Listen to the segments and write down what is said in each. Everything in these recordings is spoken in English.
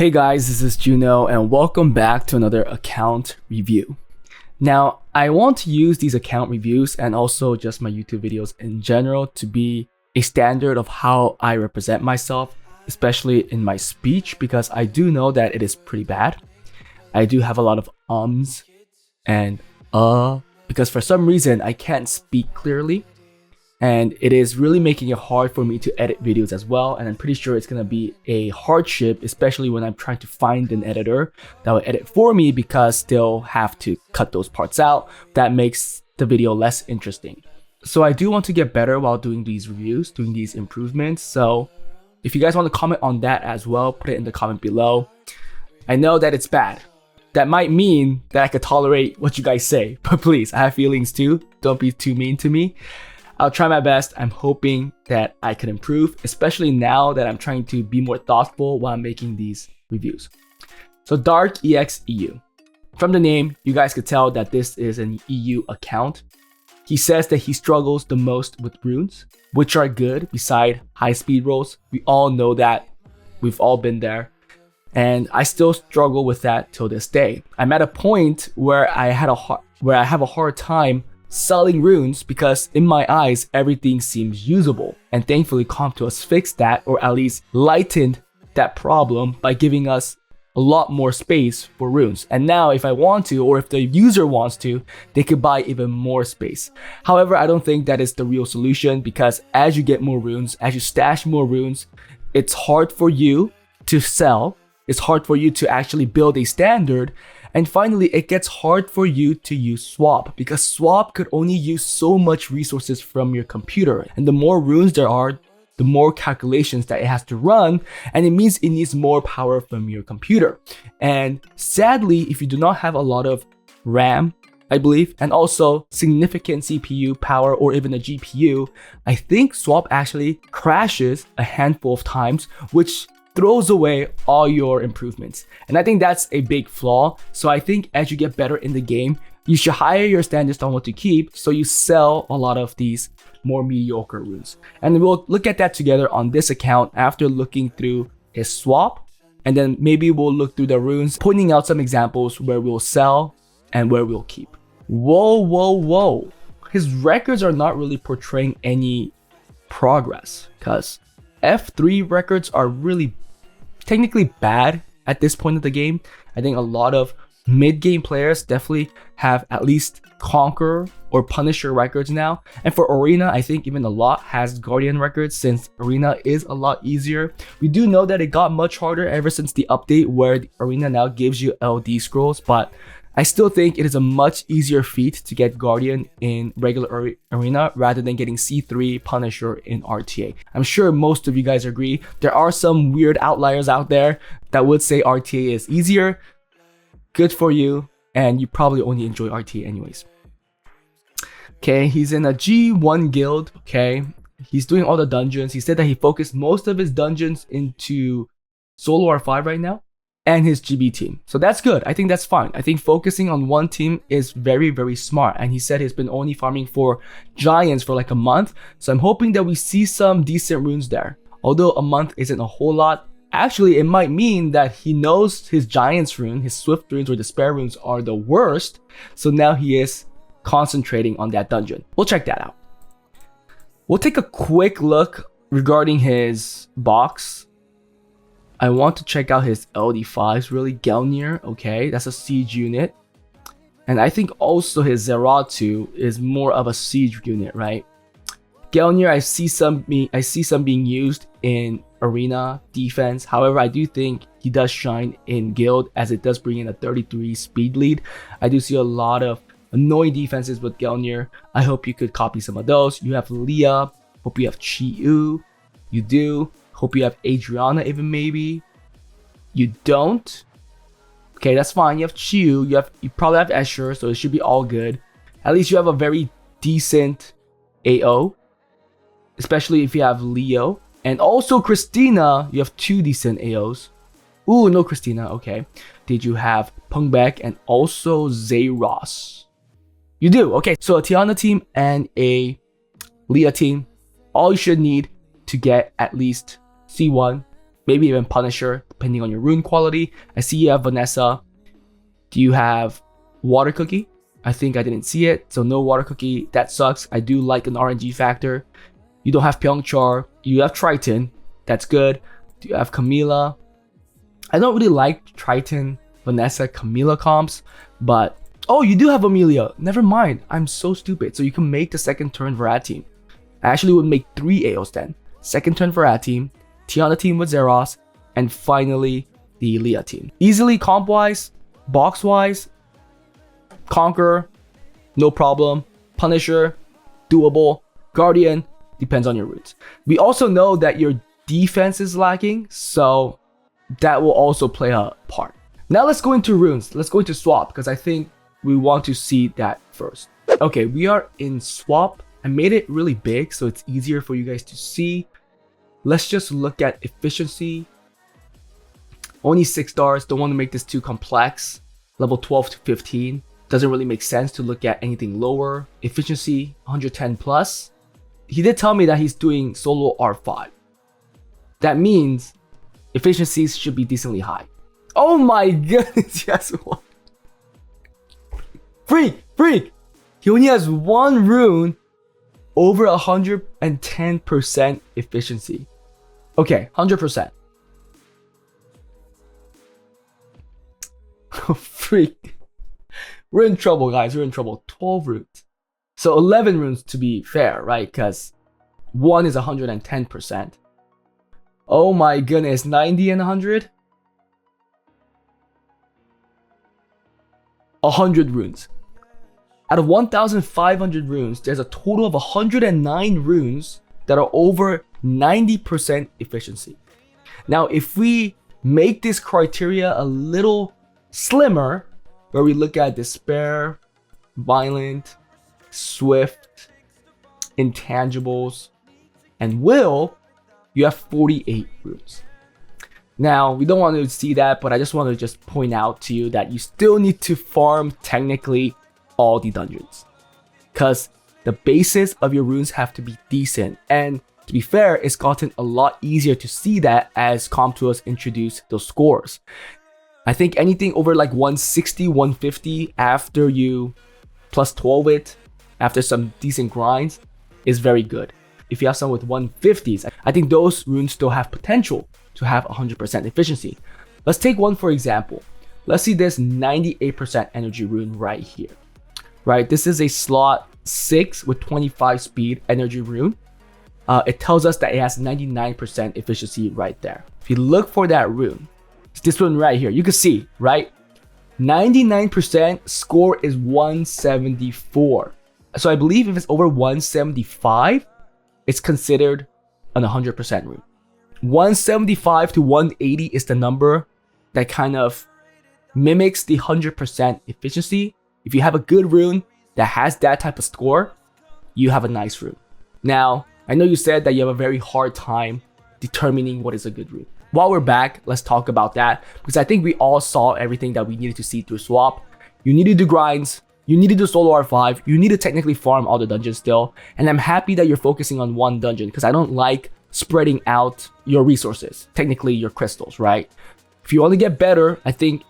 Hey guys, this is Juno and welcome back to another account review. Now, I want to use these account reviews and also just my YouTube videos in general to be a standard of how I represent myself, especially in my speech, because I do know that it is pretty bad. I do have a lot of ums and because for some reason I can't speak clearly. And it is really making it hard for me to edit videos as well. And I'm pretty sure it's gonna be a hardship, especially when I'm trying to find an editor that will edit for me because they'll have to cut those parts out. That makes the video less interesting. So I do want to get better while doing these reviews, doing these improvements. So if you guys want to comment on that as well, put it in the comment below. I know that it's bad. That might mean that I could tolerate what you guys say, but please, I have feelings too. Don't be too mean to me. I'll try my best. I'm hoping that I can improve, especially now that I'm trying to be more thoughtful while making these reviews. So Dark EX EU. From the name, you guys could tell that this is an EU account. He says that he struggles the most with runes, which are good beside high speed rolls. We all know that. We've all been there. And I still struggle with that till this day. I'm at a point where I have a hard time selling runes because in my eyes everything seems usable, and thankfully Comptos fixed that, or at least lightened that problem by giving us a lot more space for runes. And now if I want to, or if the user wants to, they could buy even more space. However, I don't think that is the real solution, because as you get more runes, as you stash more runes, it's hard for you to sell, it's hard for you to actually build a standard. And finally, it gets hard for you to use swap, because swap could only use so much resources from your computer. And the more runes there are, the more calculations that it has to run, and it means it needs more power from your computer. And sadly, if you do not have a lot of RAM, I believe, and also significant CPU power or even a GPU, I think swap actually crashes a handful of times, which throws away all your improvements. And I think that's a big flaw. So I think as you get better in the game, you should hire your standards on what to keep, so you sell a lot of these more mediocre runes. And we'll look at that together on this account after looking through his swap. And then maybe we'll look through the runes, pointing out some examples where we'll sell and where we'll keep. Whoa. His records are not really portraying any progress, because F3 records are really technically bad at this point of the game. I think a lot of mid-game players definitely have at least Conqueror or Punisher records now. And for Arena, I think even a lot has Guardian records, since Arena is a lot easier. We do know that it got much harder ever since the update where the Arena now gives you LD scrolls, but I still think it is a much easier feat to get Guardian in regular Arena rather than getting C3 Punisher in RTA. I'm sure most of you guys agree. There are some weird outliers out there that would say RTA is easier. Good for you, and you probably only enjoy RTA anyways. Okay, he's in a G1 guild, okay? He's doing all the dungeons. He said that he focused most of his dungeons into Solo R5 right now, and his GB team. So that's good. I think that's fine. I think focusing on one team is very, very smart. And he said he's been only farming for giants for like a month. So I'm hoping that we see some decent runes there. Although a month isn't a whole lot, actually it might mean that he knows his giants rune, his swift runes or despair runes are the worst. So now he is concentrating on that dungeon. We'll check that out. We'll take a quick look regarding his box. I want to check out his LD5s, really. Gelnir, okay, that's a siege unit. And I think also his Zeratu is more of a siege unit, right? Gelnir, I see some being used in Arena defense. However, I do think he does shine in Guild, as it does bring in a 33 speed lead. I do see a lot of annoying defenses with Gelnir. I hope you could copy some of those. You have Leah, hope you have Chi-Yu. You do. Hope you have Adriana, even maybe. You don't. Okay, that's fine. You have Chiu. You probably have Escher, so it should be all good. At least you have a very decent AO, especially if you have Leo. And also Christina, you have two decent AOs. Ooh, no Christina. Okay. Did you have Pungbek and also Zayros? You do. Okay, so a Tiana team and a Leah team. All you should need to get at least C1 maybe even Punisher, depending on your rune quality. I see you have Vanessa. Do you have Water Cookie? I think I didn't see it, so no Water Cookie. That sucks. I do like an RNG factor. You don't have Pyeongchar. You have Triton. That's good. Do you have Camila? I don't really like Triton, Vanessa, Camila comps, but oh, you do have Amelia. Never mind. I'm so stupid. So you can make the second turn Virat team. I actually would make 3 AOs then. Second turn Virat team, Tiana team with Zeros, and finally the Leah team. Easily comp-wise, box-wise, Conqueror, no problem. Punisher, doable. Guardian, depends on your routes. We also know that your defense is lacking, so that will also play a part. Now let's go into runes. Let's go into swap, because I think we want to see that first. Okay, we are in swap. I made it really big so it's easier for you guys to see. Let's just look at efficiency. Only 6 stars. Don't want to make this too complex. Level 12 to 15. Doesn't really make sense to look at anything lower. Efficiency 110 plus. He did tell me that he's doing solo R5. That means efficiencies should be decently high. Oh my goodness, yes. Freak! He only has 1 rune over 110% efficiency. Okay, 100%. Freak. We're in trouble, guys. We're in trouble. 12 runes. So 11 runes to be fair, right? Because 1 is 110%. Oh my goodness, 90 and 100? 100 runes. Out of 1,500 runes, there's a total of 109 runes that are over 90% efficiency. Now, if we make this criteria a little slimmer, where we look at Despair, Violent, Swift, Intangibles, and Will, you have 48 runes. Now, we don't want to see that, but I just want to just point out to you that you still need to farm technically all the dungeons, because the basis of your runes have to be decent. And to be fair, it's gotten a lot easier to see that as CompTools introduced those scores. I think anything over like 160, 150 after you plus 12 it, after some decent grinds, is very good. If you have some with 150s, I think those runes still have potential to have 100% efficiency. Let's take one for example. Let's see this 98% energy rune right here. Right, this is a slot 6 with 25 speed energy rune. It tells us that it has 99% efficiency right there. If you look for that rune, it's this one right here. You can see, right? 99% score is 174. So I believe if it's over 175, it's considered an 100% rune. 175 to 180 is the number that kind of mimics the 100% efficiency. If you have a good rune that has that type of score, you have a nice rune. Now, I know you said that you have a very hard time determining what is a good rune. While we're back, let's talk about that, because I think we all saw everything that we needed to see through swap. You need to do grinds, you need to do solo R5, you need to technically farm all the dungeons still, and I'm happy that you're focusing on one dungeon, because I don't like spreading out your resources, technically your crystals, right? If you want to get better, I think,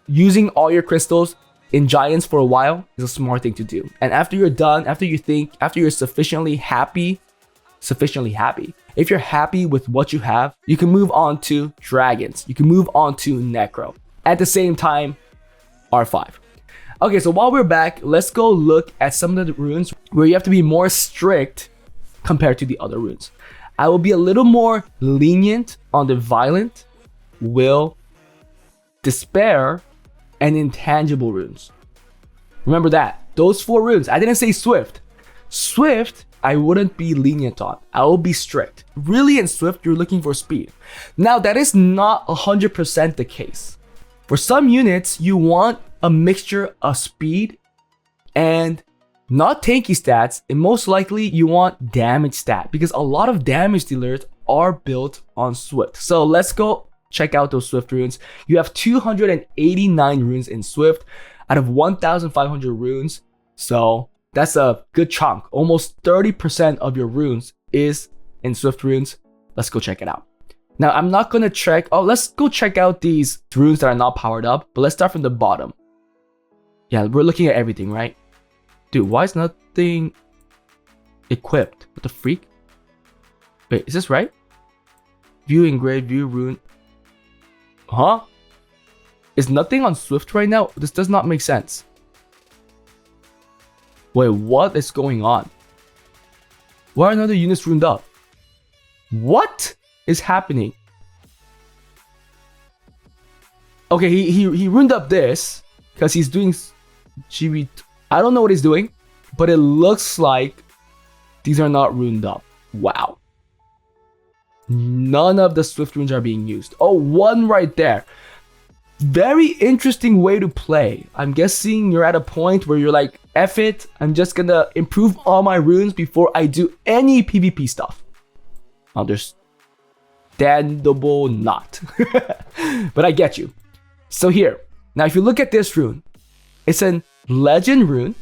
using all your crystals in giants for a while is a smart thing to do. And after you're done, after you're sufficiently happy, if you're happy with what you have, you can move on to dragons. You can move on to necro. At the same time, R5. Okay, so while we're back, let's go look at some of the runes where you have to be more strict compared to the other runes. I will be a little more lenient on the Violent, Will, Despair, and Intangible runes. Remember that. Those 4 runes. I didn't say Swift. Swift, I wouldn't be lenient on. I will be strict. Really, in Swift, you're looking for speed. Now, that is not 100% the case. For some units, you want a mixture of speed and not tanky stats, and most likely you want damage stat, because a lot of damage dealers are built on Swift. So let's go check out those Swift runes. You have 289 runes in Swift out of 1,500 runes. So that's a good chunk. Almost 30% of your runes is in Swift runes. Let's go check it out. Now, I'm not going to check. Oh, let's go check out these runes that are not powered up. But let's start from the bottom. Yeah, we're looking at everything, right? Dude, why is nothing equipped? What the freak? Wait, is this right? View engraved, view rune. Huh? Is nothing on Swift right now? This does not make sense. Wait, what is going on? Why are none of the units runed up? What is happening? Okay, he runed up this because he's doing GB. I don't know what he's doing, but it looks like these are not runed up. Wow. None of the Swift runes are being used. Oh, one right there. Very interesting way to play. I'm guessing you're at a point where you're like, F it, I'm just gonna improve all my runes before I do any PvP stuff. Understandable not. But I get you. So here, now if you look at this rune, it's a legend rune.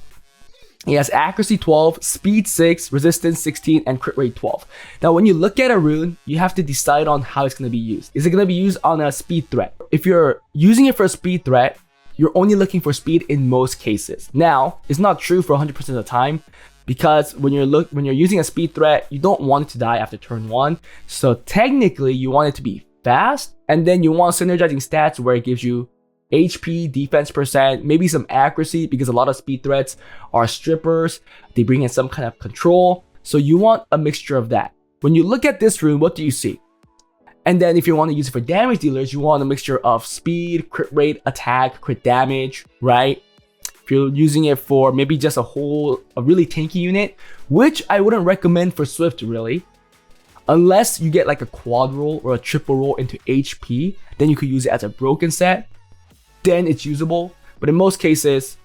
It has accuracy 12, speed 6, resistance 16, and crit rate 12. Now, when you look at a rune, you have to decide on how it's going to be used. Is it going to be used on a speed threat? If you're using it for a speed threat, you're only looking for speed in most cases. Now, it's not true for 100% of the time, because when you're using a speed threat, you don't want it to die after turn 1. So technically, you want it to be fast, and then you want synergizing stats where it gives you HP, defense percent, maybe some accuracy, because a lot of speed threats are strippers. They bring in some kind of control. So you want a mixture of that. When you look at this rune, what do you see? And then if you want to use it for damage dealers, you want a mixture of speed, crit rate, attack, crit damage, right? If you're using it for maybe just a really tanky unit, which I wouldn't recommend for Swift really, unless you get like a quad roll or a triple roll into HP, then you could use it as a broken set. Then it's usable, but in most cases,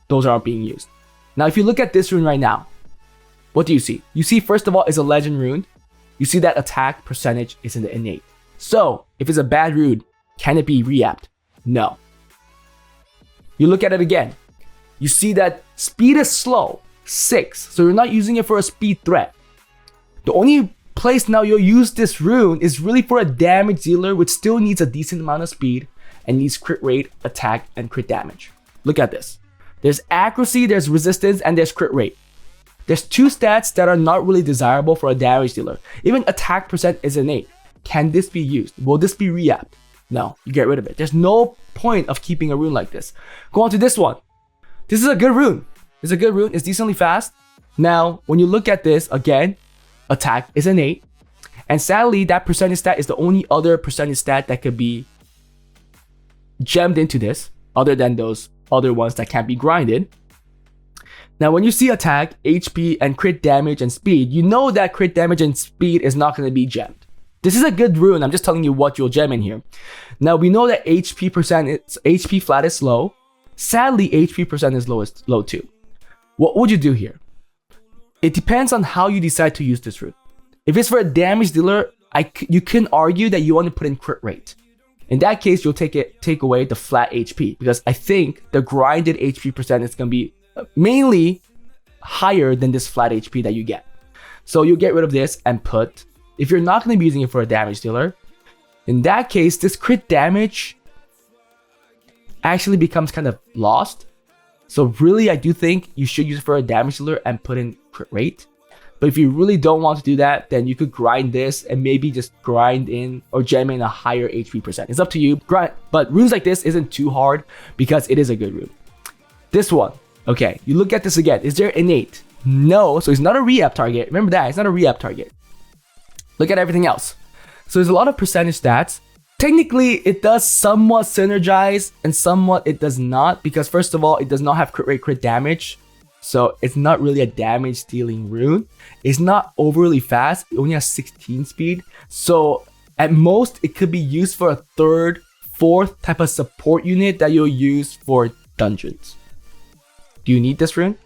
those aren't being used. Now, if you look at this rune right now, what do you see? You see, first of all, it's a legend rune. You see that attack percentage is in the innate. So, if it's a bad rune, can it be re-apped? No. You look at it again. You see that speed is slow, 6. So you're not using it for a speed threat. The only place now you'll use this rune is really for a damage dealer, which still needs a decent amount of speed and needs crit rate, attack, and crit damage. Look at this. There's accuracy, there's resistance, and there's crit rate. There's 2 stats that are not really desirable for a damage dealer. Even attack percent is innate. Can this be used? Will this be re-apped? No, you get rid of it. There's no point of keeping a rune like this. Go on to this one. This is a good rune. It's a good rune. It's decently fast. Now, when you look at this, again, attack is innate. And sadly, that percentage stat is the only other percentage stat that could be gemmed into this, other than those other ones that can't be grinded. Now, when you see attack, HP, and crit damage and speed, you know that crit damage and speed is not going to be gemmed. This is a good rune. I'm just telling you what you'll gem in here. Now, we know that HP flat is low. Sadly, HP percent is low too. What would you do here? It depends on how you decide to use this rune. If it's for a damage dealer, you can argue that you want to put in crit rate. In that case, you'll take away the flat HP, because I think the grinded HP percent is going to be mainly higher than this flat HP that you get. So you'll get rid of this and put, if you're not going to be using it for a damage dealer, in that case, this crit damage actually becomes kind of lost. So really, I do think you should use it for a damage dealer and put in crit rate. But if you really don't want to do that, then you could grind this and maybe just grind in or gem in a higher HP percent. It's up to you. But runes like this isn't too hard because it is a good rune. This one, okay, you look at this again. Is there innate? No, so it's not a re-app target. Remember that, it's not a re-app target. Look at everything else. So there's a lot of percentage stats. Technically, it does somewhat synergize and somewhat it does not, because first of all, it does not have crit rate, crit damage. So it's not really a damage dealing rune. It's not overly fast. It only has 16 speed. So at most, it could be used for a 3rd, 4th type of support unit that you'll use for dungeons. Do you need this rune?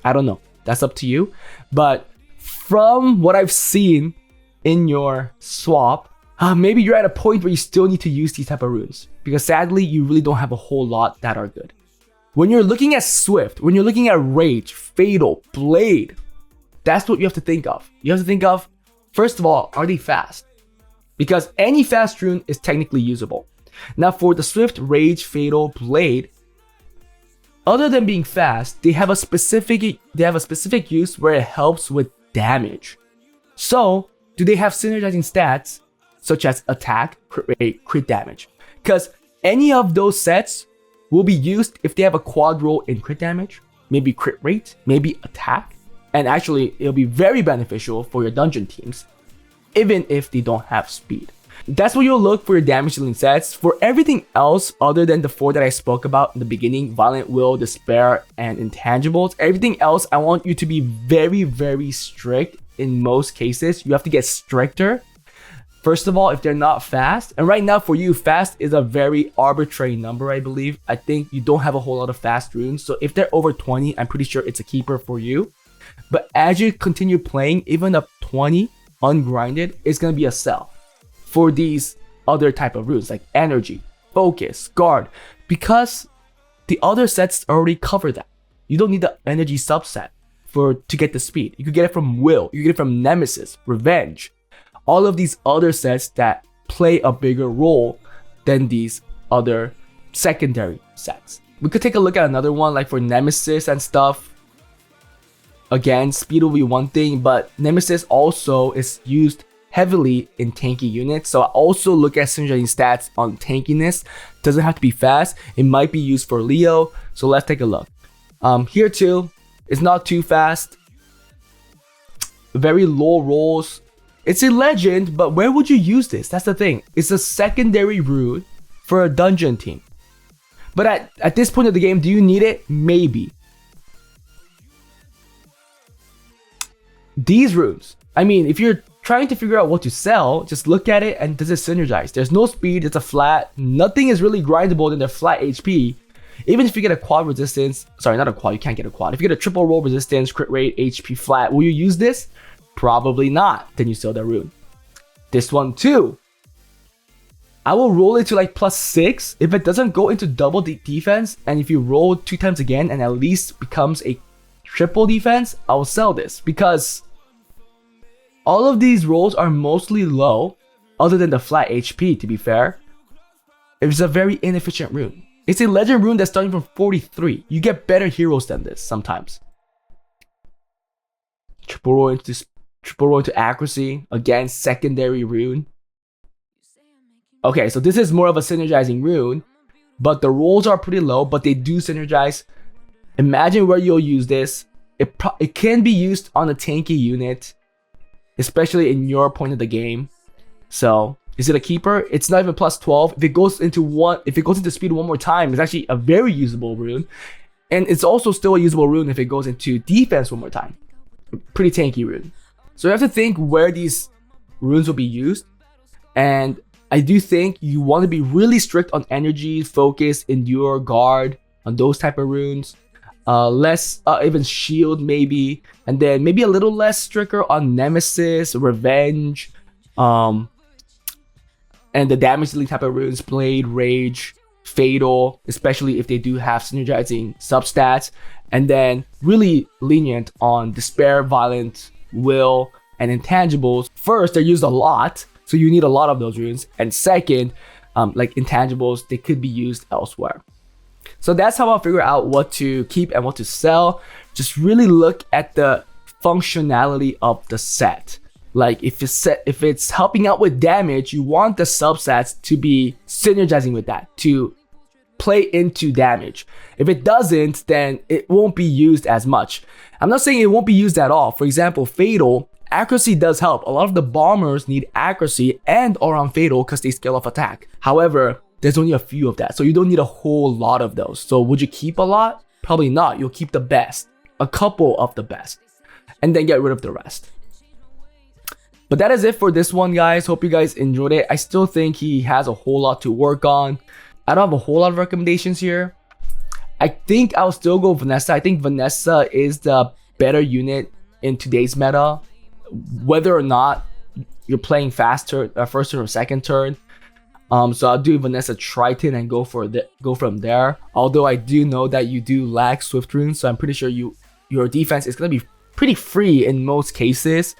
I don't know. That's up to you. But from what I've seen in your swap, maybe you're at a point where you still need to use these type of runes, because sadly, you really don't have a whole lot that are good. When you're looking at Swift, when you're looking at Rage, Fatal, Blade, that's what you have to think of. You have to think of, first of all, are they fast? because any fast rune is technically usable. Now for the Swift Rage Fatal Blade, other than being fast, they have a specific use where it helps with damage. So do they have synergizing stats such as attack, crit rate, crit damage? Because any of those sets will be used if they have a quad roll in crit damage, maybe crit rate, maybe attack, and actually it'll be very beneficial for your dungeon teams, even if they don't have speed. That's what you'll look for your damage dealing sets. For everything else other than the 4 that I spoke about in the beginning, Violent Will, Despair, and Intangibles, everything else I want you to be very, very strict. In most cases, you have to get stricter. First of all, if they're not fast, and right now for you, fast is a very arbitrary number, I believe. I think you don't have a whole lot of fast runes, so if they're over 20, I'm pretty sure it's a keeper for you. But as you continue playing, even up 20 ungrinded, it's going to be a sell for these other type of runes like energy, focus, guard, because the other sets already cover that. You don't need the energy subset to get the speed. You could get it from Will, you could get it from Nemesis, Revenge, all of these other sets that play a bigger role than these other secondary sets. We could take a look at another one like for Nemesis and stuff. Again, speed will be one thing, but Nemesis also is used heavily in tanky units. So I also look at synergizing stats on tankiness. Doesn't have to be fast. It might be used for Leo. So let's take a look. Here too, it's not too fast. Very low rolls. It's a legend, but where would you use this? That's the thing. It's a secondary rune for a dungeon team. But at this point of the game, do you need it? Maybe. These runes, I mean, if you're trying to figure out what to sell, just look at it and does it synergize? There's no speed, it's a flat. Nothing is really grindable than their flat HP. Even if you get a quad resistance, sorry, not a quad, you can't get a quad. If you get a triple roll resistance, crit rate, HP flat, will you use this? Probably not. Then you sell that rune. This one too. I will roll it to like +6. If it doesn't go into double defense, and if you roll 2 times again and at least becomes a triple defense, I will sell this because all of these rolls are mostly low, other than the flat HP, to be fair. It's a very inefficient rune. It's a legend rune that's starting from 43. You get better heroes than this sometimes. Triple roll into accuracy. Again, secondary rune. Okay, so this is more of a synergizing rune, but the rolls are pretty low, but they do synergize. Imagine where you'll use this. It can be used on a tanky unit, especially in your point of the game. So is it a keeper? It's not even +12. If it goes into speed one more time, it's actually a very usable rune. And it's also still a usable rune if it goes into defense one more time. Pretty tanky rune. So you have to think where these runes will be used. And I do think you want to be really strict on energy, focus, endure, guard, on those type of runes. Less, even shield maybe. And then maybe a little less stricter on Nemesis, Revenge, and the damage dealing type of runes, Blade, Rage, Fatal, especially if they do have synergizing substats. And then really lenient on Despair, Violent, Will, and Intangibles. First, they're used a lot, so you need a lot of those runes. And second, like Intangibles, they could be used elsewhere. So that's how I'll figure out what to keep and what to sell. Just really look at the functionality of the set. Like if it's helping out with damage, you want the subsets to be synergizing with that, to play into damage. If it doesn't, then it won't be used as much. I'm not saying it won't be used at all. For example, Fatal, accuracy does help. A lot of the bombers need accuracy and all-around Fatal because they scale off attack. However, there's only a few of that, so you don't need a whole lot of those. So would you keep a lot? Probably not. You'll keep the best, a couple of the best, and then get rid of the rest. But that is it for this one, guys. Hope you guys enjoyed it. I still think he has a whole lot to work on. I don't have a whole lot of recommendations here. I think I'll still go Vanessa. I think Vanessa is the better unit in today's meta. Whether or not you're playing first turn or second turn. So I'll do Vanessa Triton and go from there. Although I do know that you do lack Swift runes, so I'm pretty sure your defense is gonna be pretty free in most cases.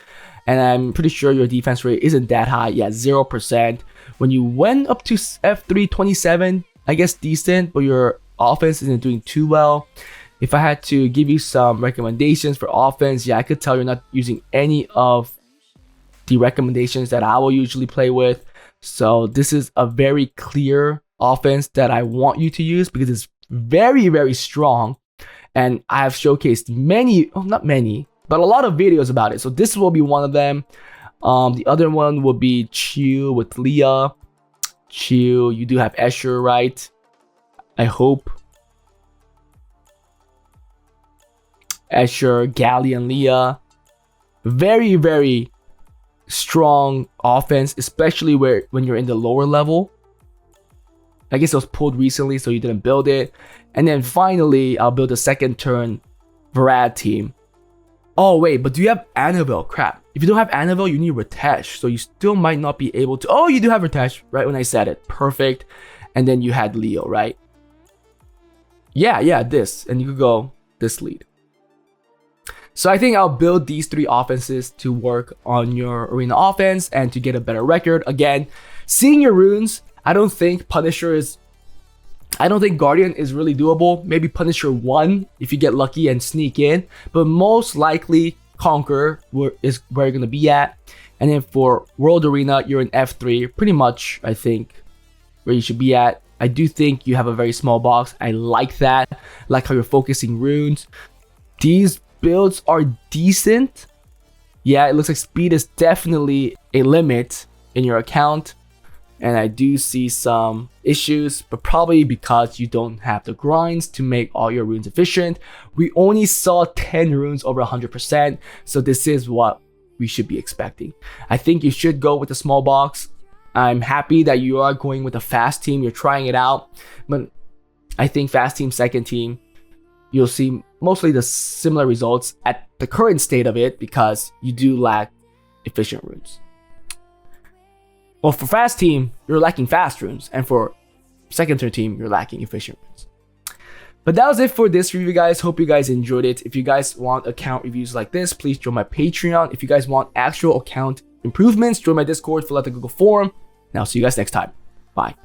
and I'm pretty sure your defense rate isn't that high. Yeah, 0%. When you went up to F3 27, I guess decent, but your offense isn't doing too well. If I had to give you some recommendations for offense, yeah, I could tell you're not using any of the recommendations that I will usually play with. So this is a very clear offense that I want you to use because it's very, very strong. And I have showcased not many, but a lot of videos about it. So this will be one of them. The other one will be Chill with Leah. Chill, you do have Escher, right? I hope. Escher, Gally, and Leah. Very, very strong offense, especially when you're in the lower level. I guess it was pulled recently, so you didn't build it. And then finally, I'll build a second turn Varad team. Oh, wait, but do you have Annabelle? Crap. If you don't have Annabelle, you need Ritesh. So you still might not be able to... Oh, you do have Ritesh, right when I said it. Perfect. And then you had Leo, right? Yeah, this. And you could go this lead. So I think I'll build these 3 offenses to work on your arena offense and to get a better record. Again, seeing your runes, I don't think Guardian is really doable. Maybe Punisher 1 if you get lucky and sneak in. But most likely Conqueror is where you're going to be at. And then for World Arena, you're in F3. Pretty much, I think, where you should be at. I do think you have a very small box. I like that. I like how you're focusing runes. These builds are decent. Yeah, it looks like speed is definitely a limit in your account. And I do see some issues, but probably because you don't have the grinds to make all your runes efficient. We only saw 10 runes over 100%, so this is what we should be expecting. I think you should go with a small box. I'm happy that you are going with a fast team. You're trying it out, but I think fast team, second team, you'll see mostly the similar results at the current state of it because you do lack efficient runes. Well, for fast team, you're lacking fast runes, and for second tier team, you're lacking efficient runes. But that was it for this review, guys. Hope you guys enjoyed it. If you guys want account reviews like this, please join my Patreon. If you guys want actual account improvements, join my Discord, fill out the Google form, and I'll see you guys next time. Bye.